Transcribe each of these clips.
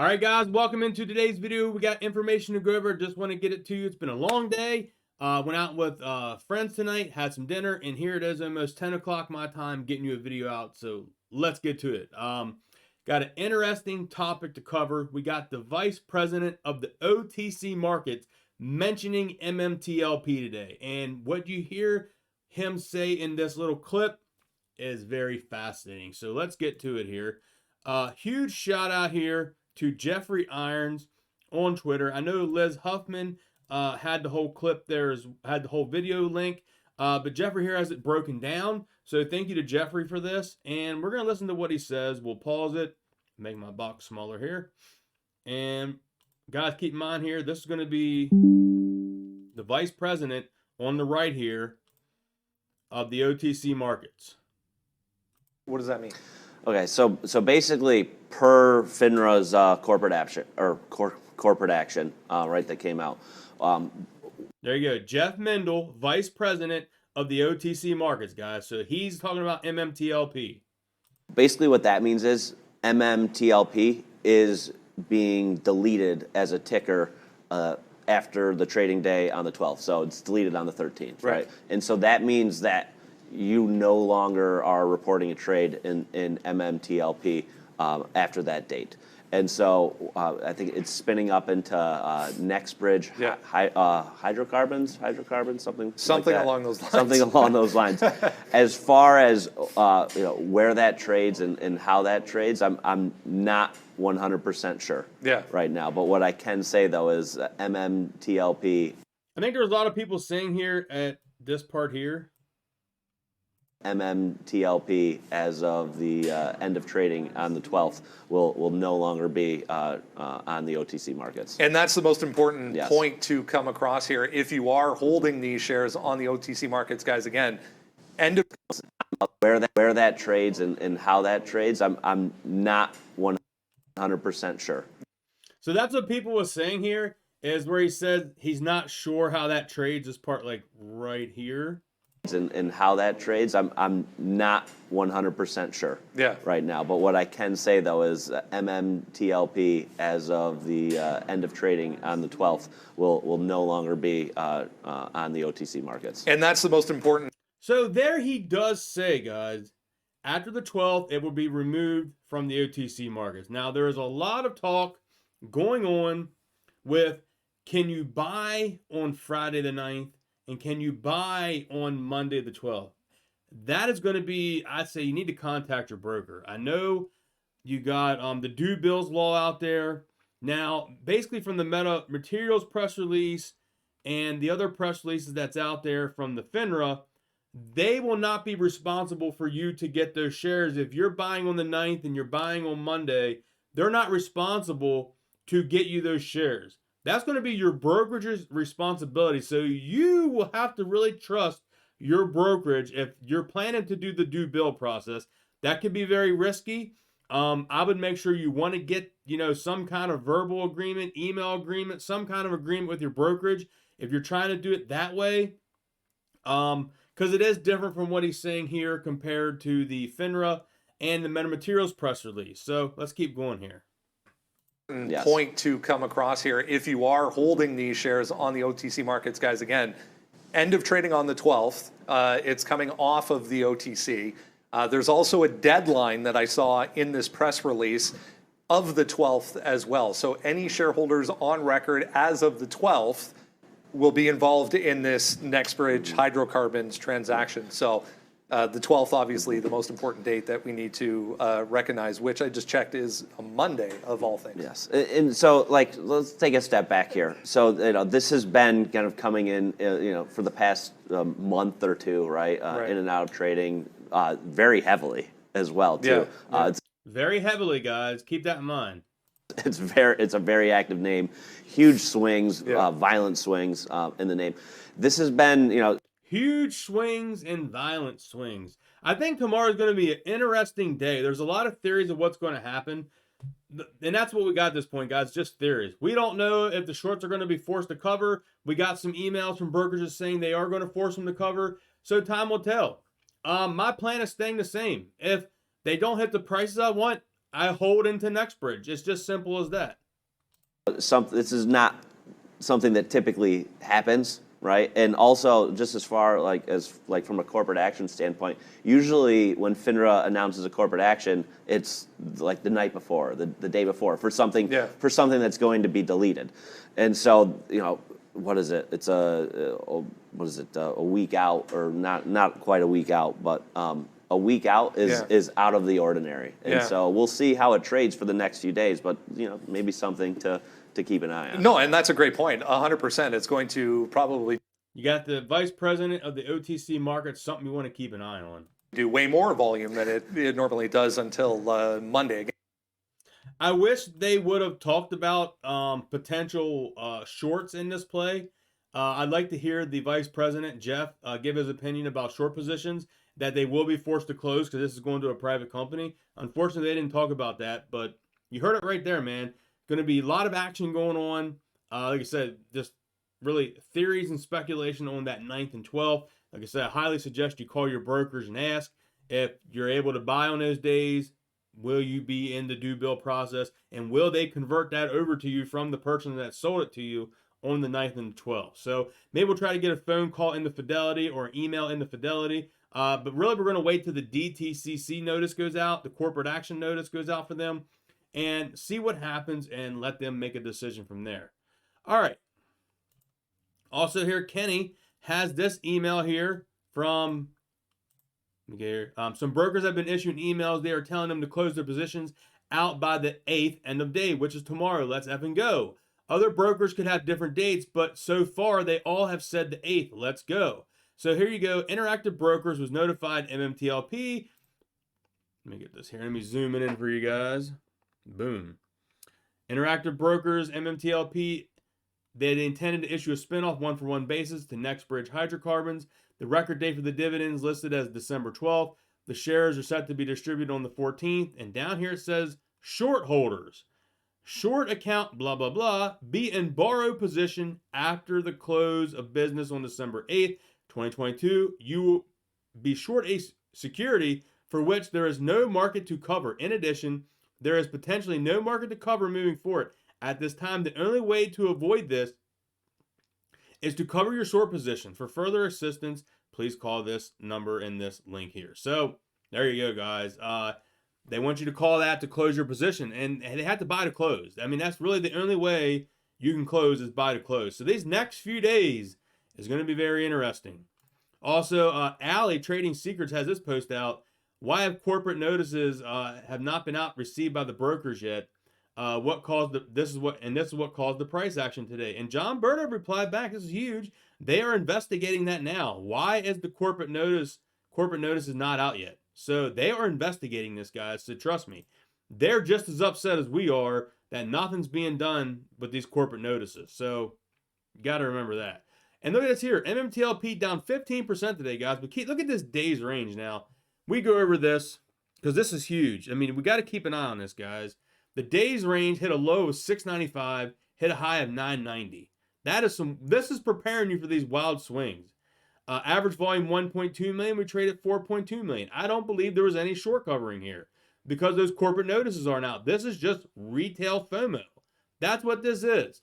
right, guys, welcome into today's video. We got information to go over. Just want to get it to you. It's been a long day. Went out with friends tonight, had some dinner, and here it is, almost 10 o'clock my time, getting you a video out. So let's get to it. Got an interesting topic to cover. We got the vice president of the OTC markets mentioning MMTLP today. And what you hear him say in this little clip is very fascinating. So let's get to it here. Huge shout out here to Jeffrey Irons on Twitter. I know Liz Huffman had the whole clip there, had the whole video link, but Jeffrey here has it broken down. So thank you to Jeffrey for this, and we're going to listen to what he says. We'll pause it, make my box smaller here. And guys, keep in mind here, this is going to be the vice president on the right here of the OTC markets. What does that mean? Okay, so basically, per FINRA's corporate action corporate action, right, that came out. There you go, Jeff Mendl, vice president of the OTC markets, guys. So he's talking about MMTLP. Basically, what that means is MMTLP is being deleted as a ticker after the trading day on the 12th. So it's deleted on the 13th, right? And so that means that you no longer are reporting a trade in MMTLP after that date. And so I think it's spinning up into NextBridge hydrocarbons, something like that. Along those lines. Something along those lines. As far as where that trades and how that trades, I'm not 100% sure right now. But what I can say though is MMTLP. I think there's a lot of people saying here at this part here. MMTLP as of the end of trading on the 12th will no longer be on the OTC markets. And that's the most important point to come across here. If you are holding these shares on the OTC markets, guys, again, end of where that trades and how that trades, I'm not 100% sure. So that's what people were saying here, is where he said he's not sure how that trades, this part like right here. And how that trades, I'm not 100% sure right now. But what I can say though is MMTLP as of the end of trading on the 12th will no longer be on the OTC markets. And that's the most important. So there he does say, guys, after the 12th, it will be removed from the OTC markets. Now there is a lot of talk going on with, can you buy on Friday the 9th? And can you buy on Monday the 12th? That is going to be, I'd say you need to contact your broker. I know you got the due bills law out there. Now, basically from the METATERRY press release and the other press releases that's out there from the FINRA, they will not be responsible for you to get those shares. If you're buying on the 9th and you're buying on Monday, they're not responsible to get you those shares. That's going to be your brokerage's responsibility. So you will have to really trust your brokerage if you're planning to do the due bill process. That could be very risky. I would make sure you want to get, some kind of verbal agreement, email agreement, some kind of agreement with your brokerage if you're trying to do it that way. Because it is different from what he's saying here compared to the FINRA and the METATERRY press release. So let's keep going here. Point to come across here. If you are holding these shares on the OTC markets, guys, again, end of trading on the 12th. It's coming off of the OTC. There's also a deadline that I saw in this press release of the 12th as well. So any shareholders on record as of the 12th will be involved in this NextBridge hydrocarbons transaction. So the 12th, obviously, the most important date that we need to recognize, which I just checked is a Monday of all things. Yes, and so let's take a step back here. So this has been kind of coming in, for the past month or two, right? In and out of trading, very heavily as well too. It's very heavily, guys. Keep that in mind. It's a very active name, huge swings, violent swings in the name. This has been, huge swings and violent swings. I think tomorrow is going to be an interesting day. There's a lot of theories of what's going to happen. And that's what we got at this point, guys, just theories. We don't know if the shorts are going to be forced to cover. We got some emails from brokerages saying they are going to force them to cover. So time will tell. My plan is staying the same. If they don't hit the prices I want, I hold into NextBridge. It's just simple as that. This is not something that typically happens, right? And also, just as far as from a corporate action standpoint, usually when FINRA announces a corporate action, it's like the night before, the day before, for something that's going to be deleted. And so, what is it? It's a week out, or not quite a week out, but a week out is out of the ordinary. And so we'll see how it trades for the next few days, but maybe something to keep an eye on. No, and that's a great point. 100%. It's going to probably You got the vice president of the OTC market, something you want to keep an eye on. do way more volume than it normally does until Monday. I wish they would have talked about potential shorts in this play. I'd like to hear the vice president, Jeff, give his opinion about short positions that they will be forced to close because this is going to a private company. Unfortunately, they didn't talk about that, but you heard it right there, man. Going to be a lot of action going on. Like I said, just really theories and speculation on that 9th and 12th. Like I said, I highly suggest you call your brokers and ask if you're able to buy on those days. Will you be in the due bill process? And will they convert that over to you from the person that sold it to you on the 9th and the 12th? So maybe we'll try to get a phone call into Fidelity or an email into Fidelity. But really, we're going to wait till the DTCC notice goes out, the corporate action notice goes out for them, and see what happens and let them make a decision from there. All right. Also here, Kenny has this email here from, some brokers have been issuing emails. They are telling them to close their positions out by the 8th, end of day, which is tomorrow. Let's effing go. Other brokers could have different dates, but so far they all have said the 8th. Let's go. So here you go. Interactive Brokers was notified Mmtlp. Let me get this here. Let me zoom it in for you guys. Boom. Interactive Brokers, Mmtlp, they intended to issue a spinoff one-for-one basis to NextBridge Hydrocarbons. The record date for the dividends listed as December 12th. The shares are set to be distributed on the 14th. And down here it says, short holders. Short account, blah, blah, blah, be in borrow position after the close of business on December 8th, 2022. You will be short a security for which there is no market to cover. In addition, there is potentially no market to cover moving forward. At this time, the only way to avoid this is to cover your short position. For further assistance, please call this number in this link here. So there you go, guys. They want you to call that to close your position, and they have to buy to close. I mean, that's really the only way you can close is buy to close. So these next few days is going to be very interesting. Also, Alley Trading Secrets has this post out. Why have corporate notices have not been out received by the brokers yet? What caused this is what caused the price action today. And John Burnham replied back, this is huge. They are investigating that now. Why is the corporate notice is not out yet? So they are investigating this, guys. So trust me, they're just as upset as we are that nothing's being done with these corporate notices. So you got to remember that. And look at this here. Mmtlp down 15% today, guys. But look at this day's range now. We go over this because this is huge. I mean, we got to keep an eye on this, guys. The day's range hit a low of 695, hit a high of 990. This is preparing you for these wild swings. Average volume 1.2 million. We traded 4.2 million. I don't believe there was any short covering here because those corporate notices aren't out. This is just retail FOMO. That's what this is.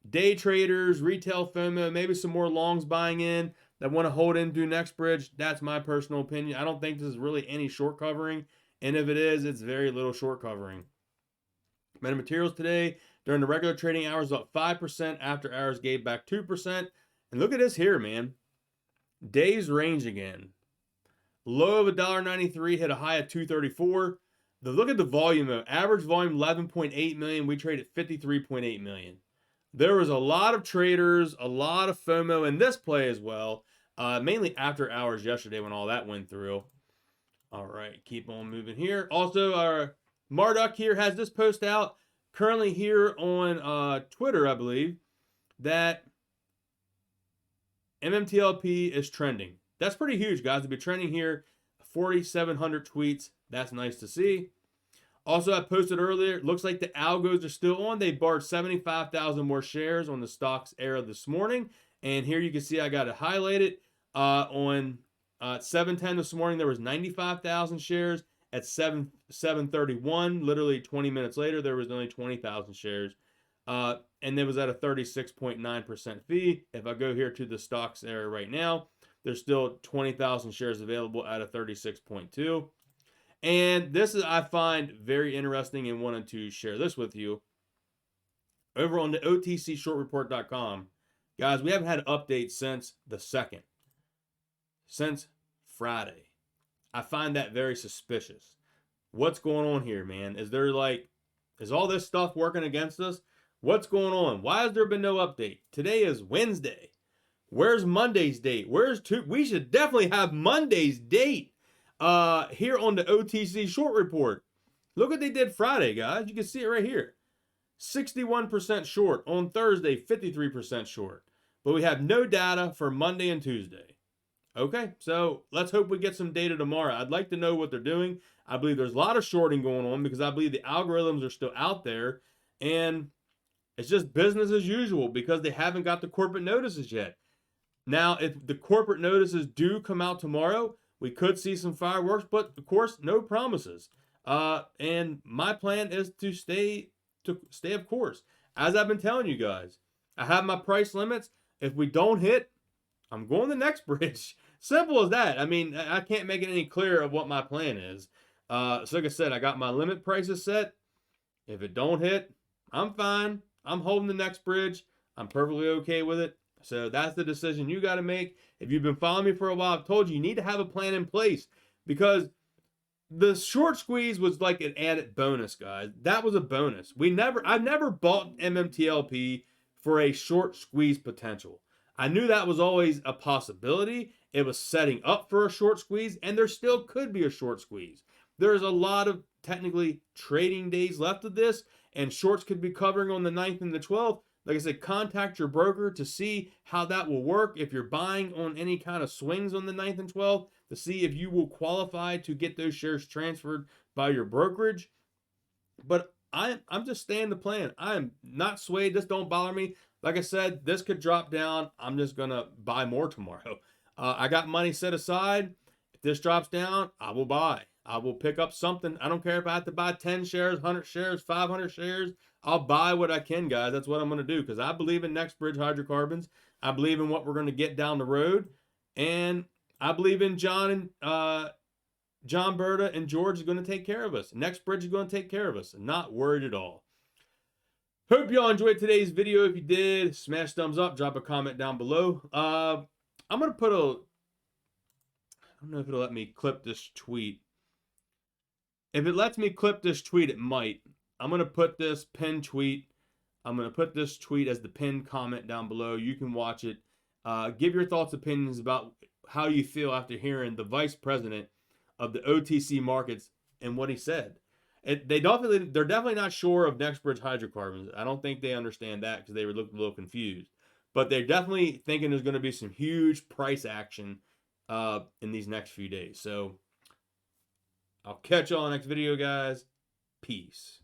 Day traders, retail FOMO, maybe some more longs buying in that want to hold into NextBridge. That's my personal opinion. I don't think this is really any short covering. And if it is, it's very little short covering. Metamaterials today, during the regular trading hours, up 5%. After hours, gave back 2%. And look at this here, man. Days range again. Low of $1.93, hit a high of 234. Look at the volume though. Average volume 11.8 million. We traded 53.8 million. There was a lot of traders, a lot of FOMO in this play as well. Mainly after hours yesterday when all that went through. All right, keep on moving here. Also, our Marduk here has this post out currently here on Twitter, I believe, that Mmtlp is trending. That's pretty huge, guys. To be trending here, 4,700 tweets. That's nice to see. Also, I posted earlier, it looks like the algos are still on. They barred 75,000 more shares on the stocks era this morning. And here you can see I got it highlighted. On 7:10 this morning, there was 95,000 shares. at 7:31. Literally 20 minutes later, there was only 20,000 shares. And it was at a 36.9% fee. If I go here to the stocks area right now, there's still 20,000 shares available at a 36.2. And this is, I find very interesting and wanted to share this with you. Over on the OTCshortreport.com, guys, we haven't had an update since the 2nd, since Friday. I find that very suspicious. What's going on here, man? Is all this stuff working against us? What's going on? Why has there been no update? Today is Wednesday. Where's Monday's date? We should definitely have Monday's date here on the OTC Short Report. Look what they did Friday, guys. You can see it right here. 61% short. On Thursday, 53% short. But we have no data for Monday and Tuesday. Okay, so let's hope we get some data tomorrow. I'd like to know what they're doing. I believe there's a lot of shorting going on because I believe the algorithms are still out there. And it's just business as usual because they haven't got the corporate notices yet. Now, if the corporate notices do come out tomorrow, we could see some fireworks, but of course, no promises. And my plan is to stay of course. As I've been telling you guys, I have my price limits. If we don't hit, I'm going the next bridge. Simple as that. I mean, I can't make it any clearer of what my plan is. So like I said, I got my limit prices set. If it don't hit, I'm fine. I'm holding the next bridge. I'm perfectly okay with it. So that's the decision you got to make. If you've been following me for a while, I've told you need to have a plan in place because the short squeeze was like an added bonus, guys. That was a bonus. I've never bought MMTLP for a short squeeze potential. I knew that was always a possibility. It was setting up for a short squeeze, and there still could be a short squeeze. There's a lot of technically trading days left of this, and shorts could be covering on the 9th and the 12th. Like I said, contact your broker to see how that will work if you're buying on any kind of swings on the 9th and 12th to see if you will qualify to get those shares transferred by your brokerage. But I'm just staying the plan. I am not swayed. This don't bother me. Like I said, this could drop down. I'm just going to buy more tomorrow. I got money set aside. If this drops down, I will buy. I will pick up something. I don't care if I have to buy 10 shares, 100 shares, 500 shares. I'll buy what I can, guys. That's what I'm going to do because I believe in Next Bridge Hydrocarbons. I believe in what we're going to get down the road. And I believe in John, Berta, and George is going to take care of us. Next Bridge is going to take care of us. I'm not worried at all. Hope y'all enjoyed today's video. If you did, smash thumbs up, drop a comment down below. I'm going to put I don't know if it'll let me clip this tweet. If it lets me clip this tweet, it might. I'm going to put this pinned tweet. I'm going to put this tweet as the pinned comment down below. You can watch it. Give your thoughts, opinions about how you feel after hearing the vice president of the OTC markets and what he said. They're definitely not sure of Next Bridge Hydrocarbons. I don't think they understand that because they were looking a little confused. But they're definitely thinking there's going to be some huge price action in these next few days. So I'll catch y'all next video, guys. Peace.